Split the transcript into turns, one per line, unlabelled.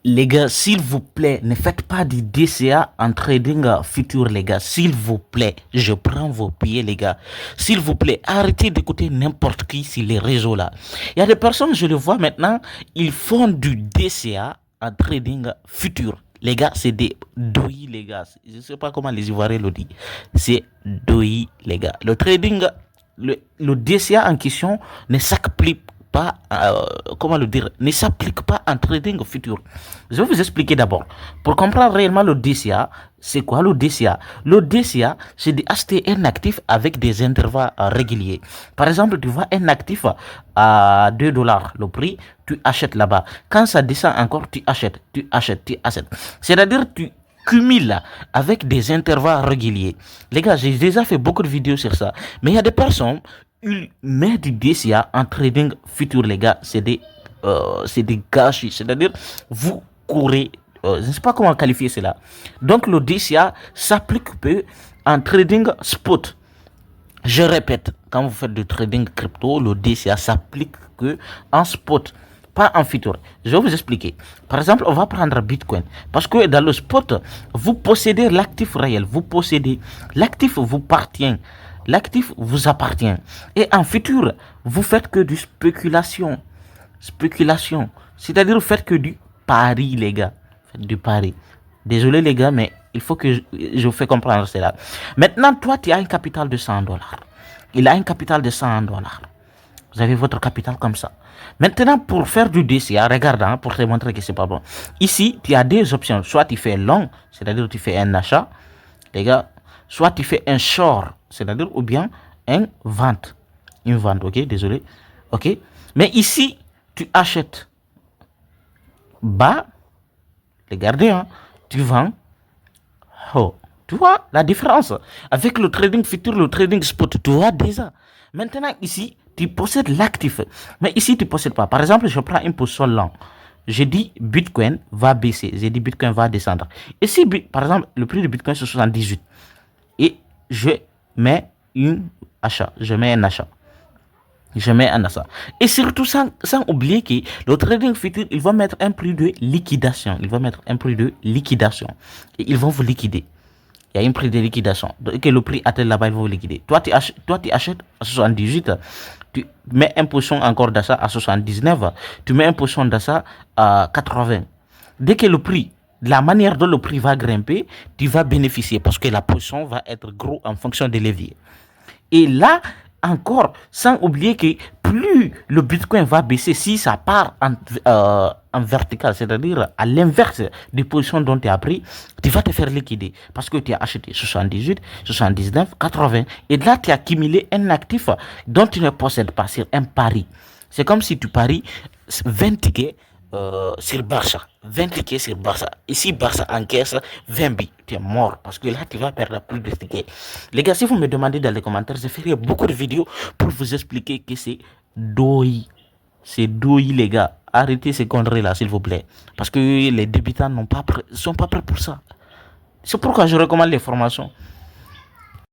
Les gars, s'il vous plaît, ne faites pas du DCA en trading futur, les gars. S'il vous plaît, je prends vos pieds, les gars. S'il vous plaît, arrêtez d'écouter n'importe qui sur les réseaux là. Il y a des personnes, je le vois maintenant, ils font du DCA en trading futur. Les gars, c'est des DOI, les gars. Je ne sais pas comment les Ivoiriens le disent. C'est DOI, les gars. Le trading, le DCA en question ne s'applique pas, comment le dire, ne s'applique pas en trading futur. Je vais vous expliquer d'abord. Pour comprendre réellement le DCA, c'est quoi le DCA? Le DCA, c'est d'acheter un actif avec des intervalles réguliers. Par exemple, tu vois un actif à 2 dollars le prix, tu achètes là-bas. Quand ça descend encore, tu achètes, tu achètes, tu achètes. C'est-à-dire, tu cumules avec des intervalles réguliers. Les gars, j'ai déjà fait beaucoup de vidéos sur ça. Mais il y a des personnes, ils mettent du DCA en trading futur, les gars. C'est des gâchis. C'est-à-dire, vous courez, je ne sais pas comment qualifier cela. Donc, le DCA s'applique peu en trading spot. Je répète, quand vous faites du trading crypto, le DCA s'applique que en spot, pas en futur. Je vais vous expliquer. Par exemple, on va prendre Bitcoin. Parce que dans le spot, vous possédez l'actif réel. Vous possédez l'actif vous appartient. L'actif vous appartient. Et en futur, vous faites que du spéculation. Spéculation. C'est-à-dire, vous faites que du pari, les gars. Faites du pari. Désolé, les gars, mais il faut que je vous fais comprendre cela. Maintenant, toi, tu as un capital de 100 dollars. Il a un capital de 100 dollars. Vous avez votre capital comme ça. Maintenant, pour faire du DCA, regarde, hein, pour te montrer que c'est pas bon. Ici, tu as deux options. Soit tu fais long, c'est-à-dire tu fais un achat, les gars. Soit tu fais un short, c'est-à-dire ou bien un vente. Une vente, ok, désolé. Ok. Mais ici, tu achètes bas, regardez, hein, tu vends. Oh, tu vois la différence avec le trading futur, le trading spot, tu vois déjà. Maintenant, ici, tu possèdes l'actif. Mais ici, tu ne possèdes pas. Par exemple, je prends une position long. Je dis Bitcoin va baisser. J'ai dit Bitcoin va descendre. Et si, par exemple, le prix de Bitcoin c'est 78 et je mets un achat. Je mets un achat. Je mets un achat. Et surtout, sans oublier que le trading futur, il va mettre un prix de liquidation. Il va mettre un prix de liquidation. Et ils vont vous liquider. Il y a un prix de liquidation. Donc, que le prix atteint là-bas, il va vous liquider. Toi, tu achètes à 78. Tu mets un poisson encore d'achat à 79. Tu mets un poisson d'achat à 80. Dès que le prix, la manière dont le prix va grimper, tu vas bénéficier parce que la poisson va être gros en fonction des leviers. Et là, encore, sans oublier que plus le Bitcoin va baisser, si ça part en vertical, c'est-à-dire à l'inverse des positions dont tu as pris, tu vas te faire liquider parce que tu as acheté 78, 79, 80. Et là, tu as accumulé un actif dont tu ne possèdes pas. C'est un pari. C'est comme si tu paries 20 tickets sur Barça. 20 tickets sur Barça. Ici, Barça encaisse 20 billes. Tu es mort parce que là, tu vas perdre plus de tickets. Les gars, si vous me demandez dans les commentaires, je ferai beaucoup de vidéos pour vous expliquer que c'est DOI. C'est DOI, les gars. Arrêtez ces conneries-là, s'il vous plaît. Parce que les débutants sont pas prêts pour ça. C'est pourquoi je recommande les formations.